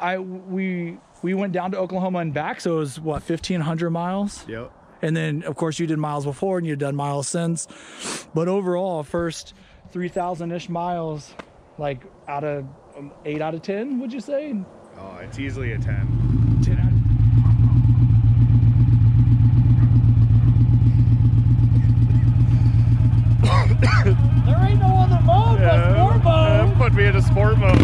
we went down to Oklahoma and back, so it was what, 1,500 miles? Yep. And then of course you did miles before and you've done miles since. But overall, first 3,000-ish miles, like out of 8 out of 10, would you say? Oh, it's easily a 10. 10 out of 10. There ain't no other mode but sport mode. Put me in a sport mode.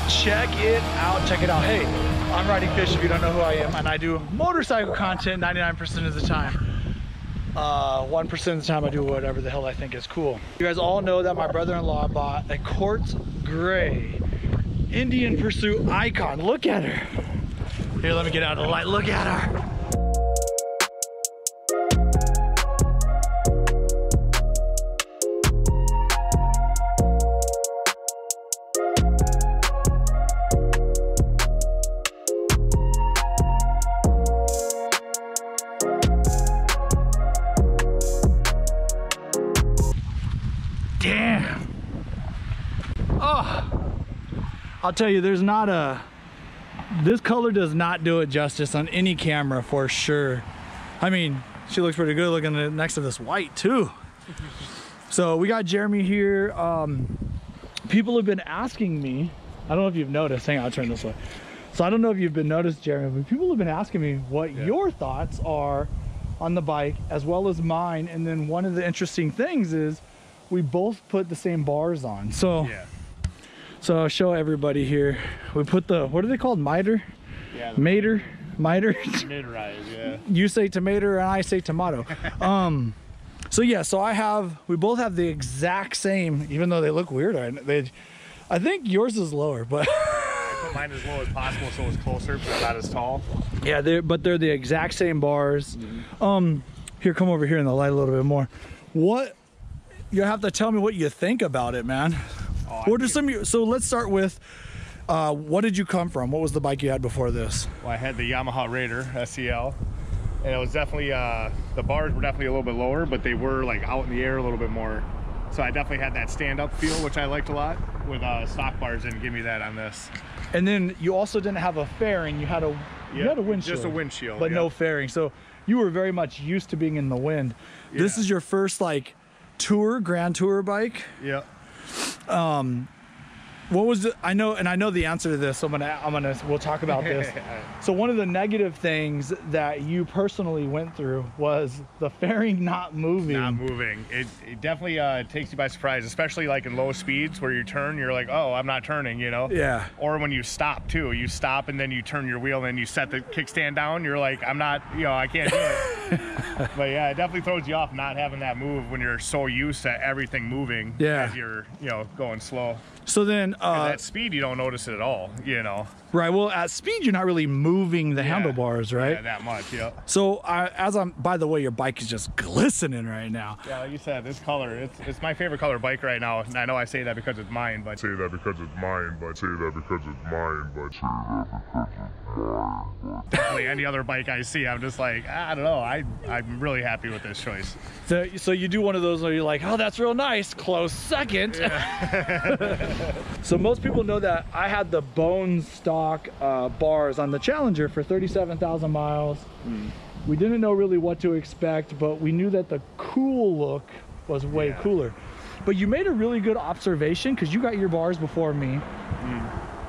Check it out, check it out. Hey, I'm Ridingfish if you don't know who I am, and I do motorcycle content 99% of the time. 1% of the time I do whatever the hell I think is cool. You guys all know that my brother-in-law bought a Quartz Gray Indian Pursuit Icon. Look at her. Here, let me get out of the light. Look at her. Damn. Oh, I'll tell you, there's not a, this color does not do it justice on any camera for sure. I mean, she looks pretty good looking next to this white too. So we got Jeremy here. People have been asking me, I don't know if you've noticed, hang on, I'll turn this way. So I don't know if you've been noticed, Jeremy, but people have been asking me what your thoughts are on the bike as well as mine. And then one of the interesting things is we both put the same bars on. So so I'll show everybody here. We put the, what are they called? Miter? Yeah. Miter? Mid-rise, yeah. You say tomato and I say tomato. So yeah, so we both have the exact same, even though they look weird. I think yours is lower, but I put mine as low as possible so it's closer, but not as tall. Yeah, but they're the exact same bars. Here, come over here in the light a little bit more. What, you have to tell me what you think about it, man. What are some, so let's start with, what did you come from? What was the bike you had before this? Well, I had the Yamaha Raider SEL, and it was definitely, the bars were definitely a little bit lower, but they were like out in the air a little bit more. So I definitely had that stand-up feel, which I liked a lot. With stock bars, didn't give me that on this. And then you also didn't have a fairing, you had a windshield. Just a windshield. But no fairing. So you were very much used to being in the wind. Yeah. This is your first like grand tour bike. Yeah. What was the, I know the answer to this, so we'll talk about this. So one of the negative things that you personally went through was the fairing not moving. Not moving. It definitely takes you by surprise, especially like in low speeds where you turn, you're like, oh, I'm not turning, you know? Yeah. Or when you stop too. You stop and then you turn your wheel and then you set the kickstand down, you're like, I'm not, you know, I can't do it. But yeah, it definitely throws you off not having that move when you're so used to everything moving as you're, you know, going slow. So then at speed you don't notice it at all, you know. Right, well at speed you're not really moving the handlebars, right? Yeah, that much, yeah. So by the way, your bike is just glistening right now. Yeah, like you said, this color, it's my favorite color bike right now. And I know I say that because it's mine, but definitely any other bike I see, I'm just like, I don't know, I'm really happy with this choice. So you do one of those where you're like, oh, that's real nice, close second. Yeah. So most people know that I had the bone stock bars on the Challenger for 37,000 miles. We didn't know really what to expect, but we knew that the cool look was way cooler. But you made a really good observation because you got your bars before me.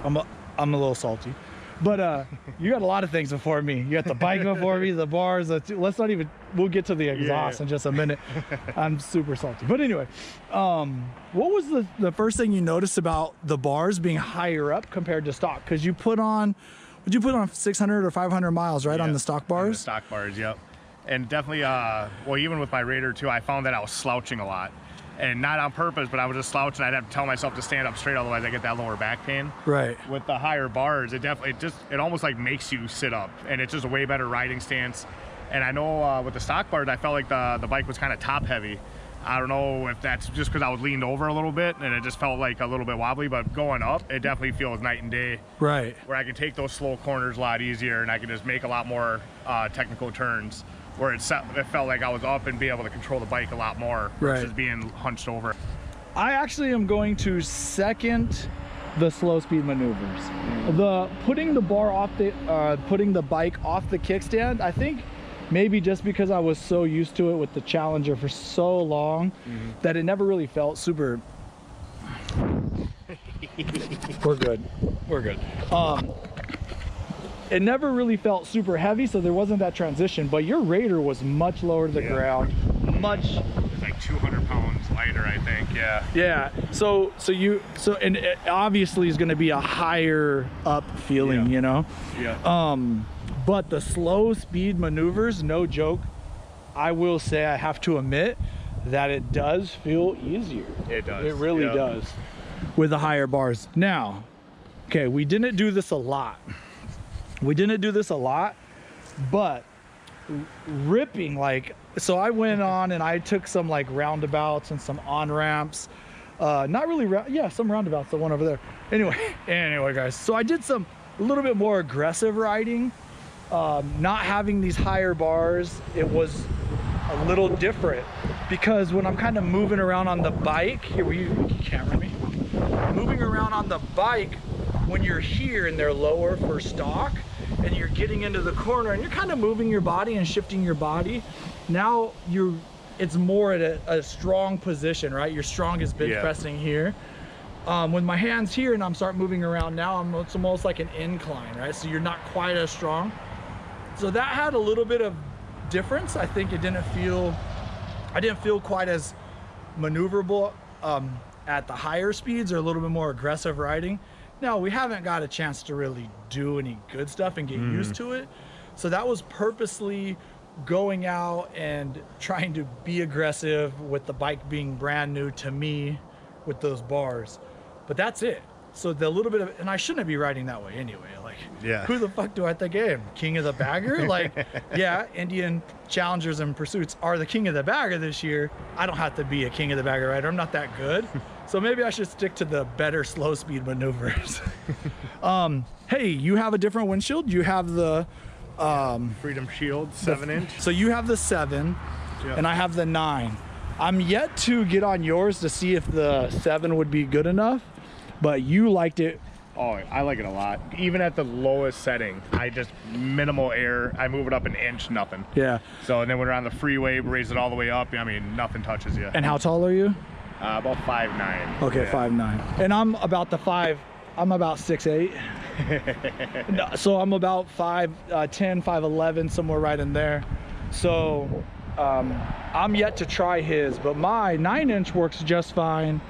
I'm a little salty. But you got a lot of things before me. You got the bike before me, the bars. Let's not even, we'll get to the exhaust in just a minute. I'm super salty. But anyway, what was the first thing you noticed about the bars being higher up compared to stock? Because you put on, would you put on 600 or 500 miles, right, on the stock bars? On the stock bars, yep. And definitely, well, even with my Raider too, I found that I was slouching a lot. And not on purpose, but I was just slouching. I'd have to tell myself to stand up straight, otherwise I get that lower back pain. Right. With the higher bars, it almost like makes you sit up, and it's just a way better riding stance. And I know with the stock bars, I felt like the bike was kind of top heavy. I don't know if that's just because I was leaned over a little bit and it just felt like a little bit wobbly, but going up, it definitely feels night and day. Right. Where I can take those slow corners a lot easier and I can just make a lot more technical turns. Where it felt like I was up and be able to control the bike a lot more versus being hunched over. I actually am going to second the slow speed maneuvers. The putting the bar off the, putting the bike off the kickstand, I think maybe just because I was so used to it with the Challenger for so long that it never really felt super. We're good. We're good. It never really felt super heavy, so there wasn't that transition, but your Raider was much lower to the ground, much. It's like 200 pounds lighter, I think. Yeah. So and it obviously is going to be a higher up feeling, you know. But the slow speed maneuvers, no joke, I will say, I have to admit that it does feel easier. It does. It really does with the higher bars. Now, okay, we didn't do this a lot. But ripping, like, so I went on and I took some like roundabouts and some on ramps, not really some roundabouts, the one over there. Anyway guys, so I did a little bit more aggressive riding, not having these higher bars. It was a little different because when I'm kind of moving around on the bike here, you camera me, moving around on the bike, when you're here and they're lower for stock and you're getting into the corner and you're kind of moving your body and shifting your body, now it's more at a strong position, right? Your strongest bench pressing here. With my hands here and I'm start moving around now, it's almost like an incline, right? So you're not quite as strong. So that had a little bit of difference. I think I didn't feel quite as maneuverable at the higher speeds or a little bit more aggressive riding. Now, we haven't got a chance to really do any good stuff and get used to it. So that was purposely going out and trying to be aggressive with the bike being brand new to me with those bars. But that's it. So the little bit of, and I shouldn't be riding that way anyway. Like, who the fuck do I think I am? King of the bagger? Like, yeah, Indian Challengers and Pursuits are the king of the bagger this year. I don't have to be a king of the bagger rider. I'm not that good. So maybe I should stick to the better slow speed maneuvers. Hey, you have a different windshield. You have the Freedom Shield 7-inch. So you have the 7 and I have the 9. I'm yet to get on yours to see if the 7 would be good enough, but you liked it. Oh, I like it a lot. Even at the lowest setting, I just minimal air. I move it up an inch, nothing. Yeah. So and then when we're on the freeway, raise it all the way up. I mean, nothing touches you. And how tall are you? About 5'9". Okay, 5'9". And I'm about the 5. I'm about 6'8". So I'm about 5'10", 5'11", somewhere right in there. So I'm yet to try his, but my 9-inch works just fine,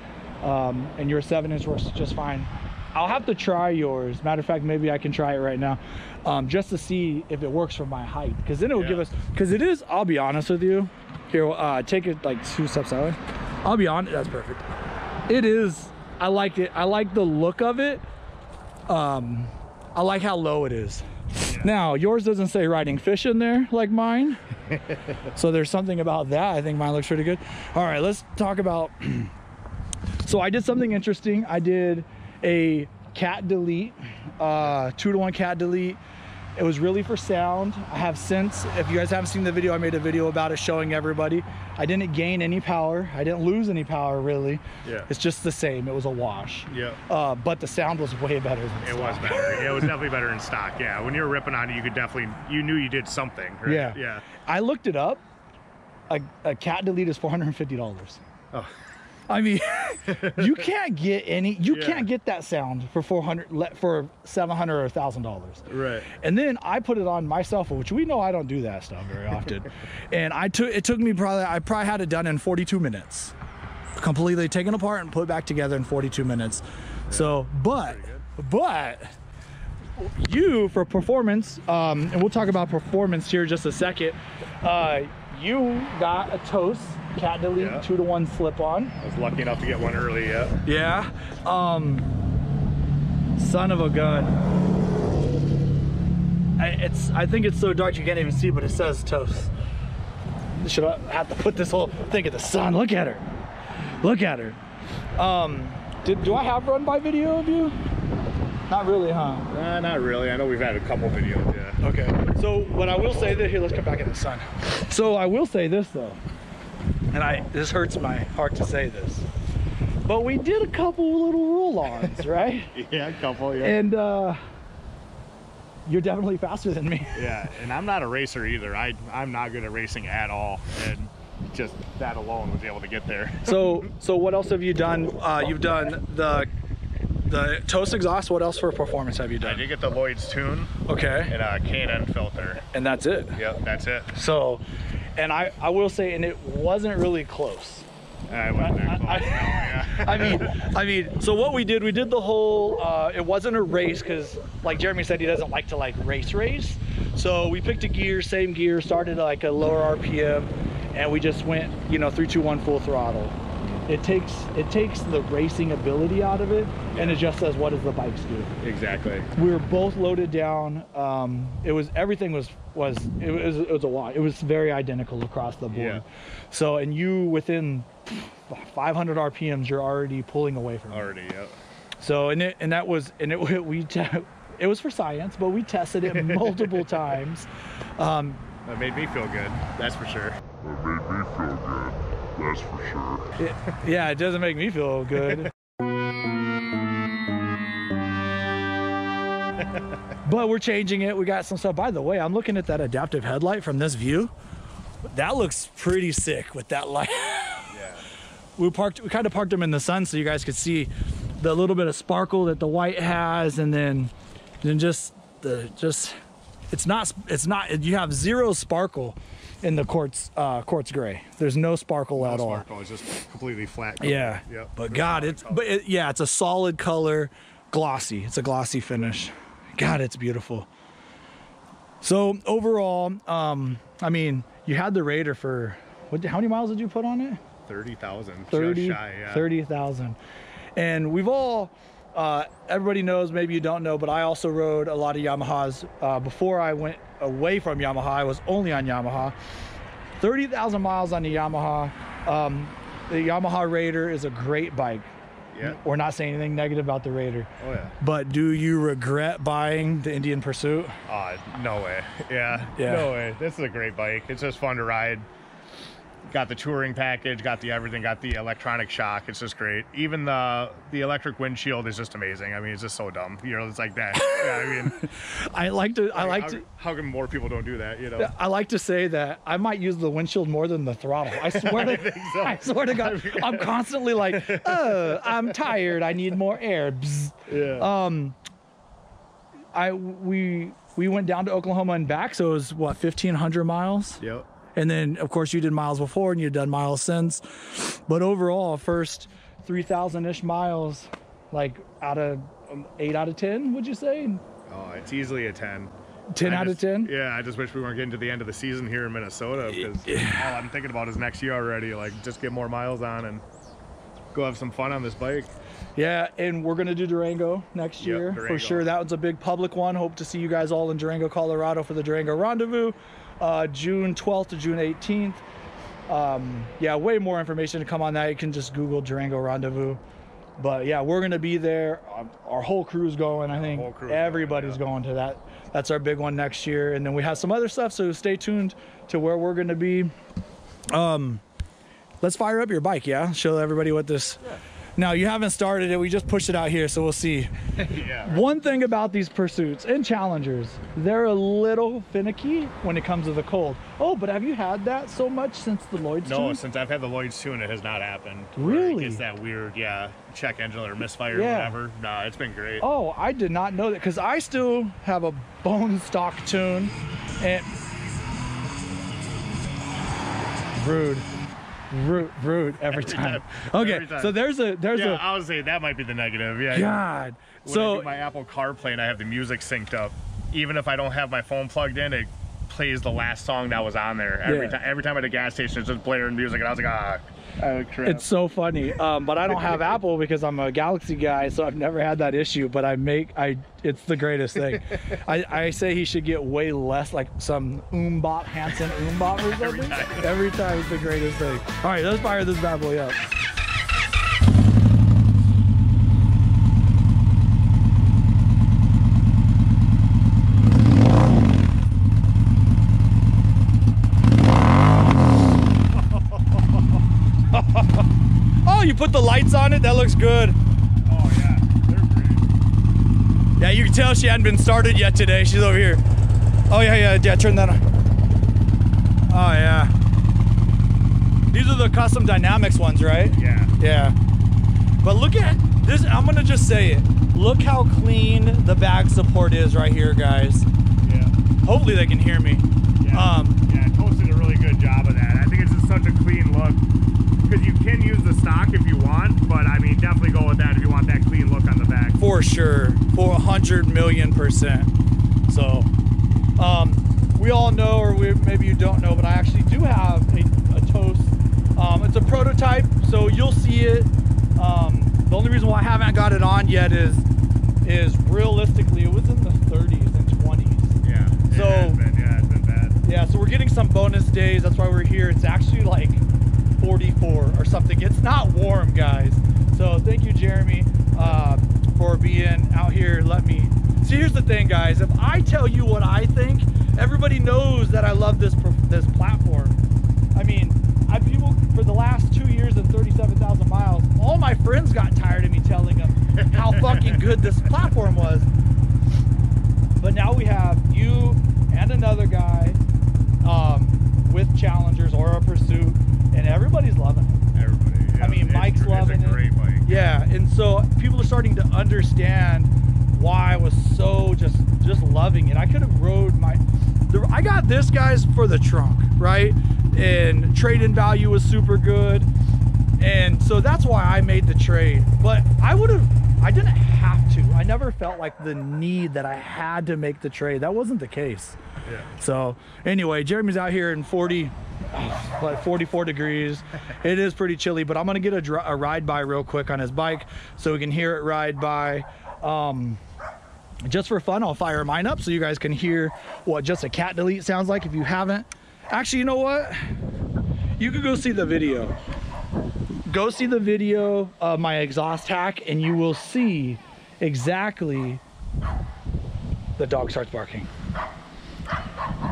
and your 7-inch works just fine. I'll have to try yours. Matter of fact, maybe I can try it right now, just to see if it works for my height, because then it will give us, because it is, I'll be honest with you, here, take it like 2 steps that way. I'll be honest, that's perfect. It is, I like it. I like the look of it. I like how low it is. Now, yours doesn't say Ridingfish in there like mine. So there's something about that. I think mine looks pretty good. All right, let's talk about, so I did something interesting. I did a cat delete, 2-to-1 cat delete. It was really for sound. I have since, if you guys haven't seen the video, I made a video about it showing everybody. I didn't gain any power. I didn't lose any power, really. Yeah. It's just the same. It was a wash. Yeah. But the sound was way better than stock. It was better. Yeah, it was definitely better in stock. Yeah. When you were ripping on it, you could definitely, you knew you did something. Right? Yeah. Yeah. I looked it up. A cat delete is $450. Oh. I mean, you can't get any, you can't get that sound for $700 or $1,000. Right. And then I put it on my cell phone, which we know I don't do that stuff very often. And it took me I probably had it done in 42 minutes. Completely taken apart and put back together in 42 minutes. Yeah. So, but you, for performance, and we'll talk about performance here in just a second, you got a Toast cat delete 2-to-1 slip-on. I was lucky enough to get one early. Yeah. Son of a gun. I think it's so dark you can't even see, but it says Toast. should I have to put this whole thing in the sun? Look at her. Look at her. Do I have run by video of you? Not really, huh? Not really. I know we've had a couple videos, yeah. Okay. So what I will say that here, let's come back in the sun. So I will say this though, and this hurts my heart to say this, but we did a couple little roll-ons, right? Yeah, a couple, yeah. And you're definitely faster than me. Yeah, and I'm not a racer either. I'm not good at racing at all, and just that alone was able to get there. So what else have you done? You've done the toast exhaust. What else for performance have you done? I did get the Lloyd's Tune. Okay. And a K&N filter. And that's it? Yep, that's it. So, and I will say, and it wasn't really close. I wasn't that close, no, yeah. I mean, so what we did the whole, it wasn't a race because like Jeremy said, he doesn't like to like race. So we picked a gear, same gear, started like a lower RPM, and we just went, you know, 3, 2, 1 full throttle. It takes the racing ability out of it, and it just says, what does the bikes do? Exactly. We were both loaded down. Everything was a lot. It was very identical across the board. Yeah. So, and you within 500 RPMs, you're already pulling away from it. Already, yep. So, it was for science, but we tested it multiple times. That made me feel good, that's for sure. That made me feel good, that's for sure. Yeah, it doesn't make me feel good. But we're changing it. We got some stuff. By the way, I'm looking at that adaptive headlight from this view. That looks pretty sick with that light. Yeah. We kind of parked them in the sun so you guys could see the little bit of sparkle that the white has, and then it's not, you have zero sparkle in the Quartz Gray. There's no sparkle at all. Sparkle, it's just completely flat color. Yeah. Yep. But God, it's a solid color, glossy. It's a glossy finish. God, it's beautiful. So overall, I mean, you had the Raider for how many miles did you put on it? 30,000. 30, just shy, yeah. 30,000. And we've all, everybody knows, maybe you don't know, but I also rode a lot of Yamahas. Before I went away from Yamaha, I was only on Yamaha. 30,000 miles on the Yamaha. The Yamaha Raider is a great bike. Yeah. We're not saying anything negative about the Raider. Oh yeah. But do you regret buying the Indian Pursuit? No way. Yeah. No way. This is a great bike. It's just fun to ride. Got the touring package, got the everything, got the electronic shock. It's just great. Even the electric windshield is just amazing. I mean, it's just so dumb. You know, it's like that. Yeah, I mean, how come more people don't do that? You know, I like to say that I might use the windshield more than the throttle. I swear to, so. I swear to God, I'm constantly like, oh, I'm tired. I need more air. Bzz. Yeah. We went down to Oklahoma and back, so it was what, 1,500 miles. Yep. And then, of course, you did miles before and you've done miles since. But overall, first 3,000-ish miles, like out of 8 out of 10, would you say? Oh, it's easily a 10. 10 out of 10? Yeah, I just wish we weren't getting to the end of the season here in Minnesota, because all I'm thinking about is next year already. Like, just get more miles on and go have some fun on this bike. Yeah, and we're going to do Durango next year. Durango. For sure. That was a big public one. Hope to see you guys all in Durango, Colorado for the Durango Rendezvous. June 12th to June 18th. Yeah, way more information to come on that. You can just Google Durango Rendezvous. But yeah, we're going to be there. Our whole crew's going. I think everybody's going to that. That's our big one next year. And then we have some other stuff, so stay tuned to where we're going to be. Let's fire up your bike, yeah? Show everybody what this... Yeah. Now, you haven't started it. We just pushed it out here, so we'll see. Yeah, right. One thing about these Pursuits and Challengers, they're a little finicky when it comes to the cold. Oh, but have you had that so much since the Lloyd's Tune? No, since I've had the Lloyd's Tune, it has not happened. Really? It's that weird, check engine or misfire or whatever. No, it's been great. Oh, I did not know that, because I still have a bone stock tune. And rude every time. Okay, every time. So there's a I would say that might be the negative. Yeah. God. When I do my Apple CarPlay and I have the music synced up, even if I don't have my phone plugged in, it plays the last song that was on there every time. Every time at a gas station, it's just blaring music, and I was like, ah. It's so funny, but I don't have Apple because I'm a Galaxy guy, so I've never had that issue. But it's the greatest thing. I say he should get way less, like some Umbop, Hanson Umbop or something. Every time it's the greatest thing. All right, let's fire this bad boy up. Oh, you put the lights on it? That looks good. Oh yeah, they're great. Yeah, you can tell she hadn't been started yet today. She's over here. Oh yeah, turn that on. Oh yeah. These are the custom dynamics ones, right? Yeah. Yeah. But look at this, I'm gonna just say it. Look how clean the bag support is right here, guys. Yeah. Hopefully they can hear me. Yeah. Yeah, Toast did a really good job of that. I think it's just such a clean look. Because you can use the stock if you want, but I mean, definitely go with that if you want that clean look on the back. For sure, for 100,000,000%. So, we all know, or maybe you don't know, but I actually do have a Toast. It's a prototype, so you'll see it. The only reason why I haven't got it on yet is realistically, it was in the 30s and 20s. Yeah. So, it's been bad. Yeah, so we're getting some bonus days. That's why we're here. It's actually like 44 or something. It's not warm, guys. So thank you, Jeremy, for being out here. Let me see. Here's the thing, guys. If I tell you what I think, everybody knows that I love this platform. I mean, people for the last 2 years and 37,000 miles, all my friends got tired of me telling them how fucking good this platform was. But now we have you and another guy with Challengers or a Pursuit, and everybody's loving it. Everybody, yeah. I mean, Mike's loving it. Great bike. Yeah, and so people are starting to understand why I was so just loving it. I could have rode I got this, guys, for the trunk, right? And trade-in value was super good, and so that's why I made the trade. But I didn't have to. I never felt like the need that I had to make the trade. That wasn't the case. Yeah. So anyway, Jeremy's out here in 44 degrees. It is pretty chilly, but I'm gonna get a ride by real quick on his bike so we can hear it ride by. Just for fun, I'll fire mine up so you guys can hear what just a cat delete sounds like if you haven't. Actually, you know what? You could go see the video. Go see the video of my exhaust hack and you will see exactly. The dog starts barking.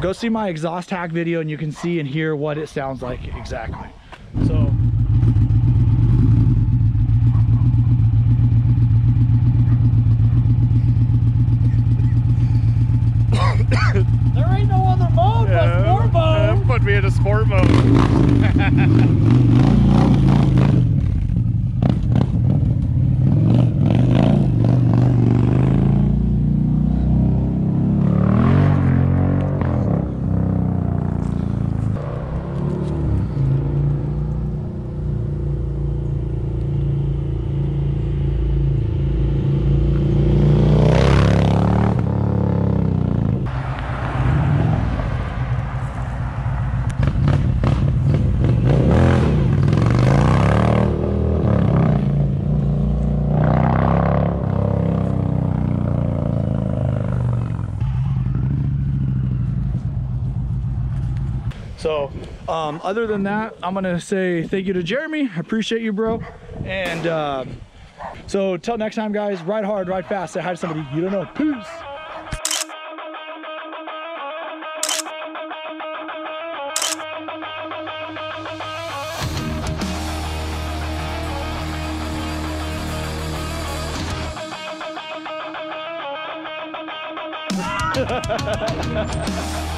Go see my exhaust hack video and you can see and hear what it sounds like exactly. So there ain't no other mode but sport mode. Put me in a sport mode. So other than that, I'm gonna say thank you to Jeremy. I appreciate you, bro. And so till next time, guys, ride hard, ride fast, say hi to somebody you don't know. Peace. Ha ha ha ha.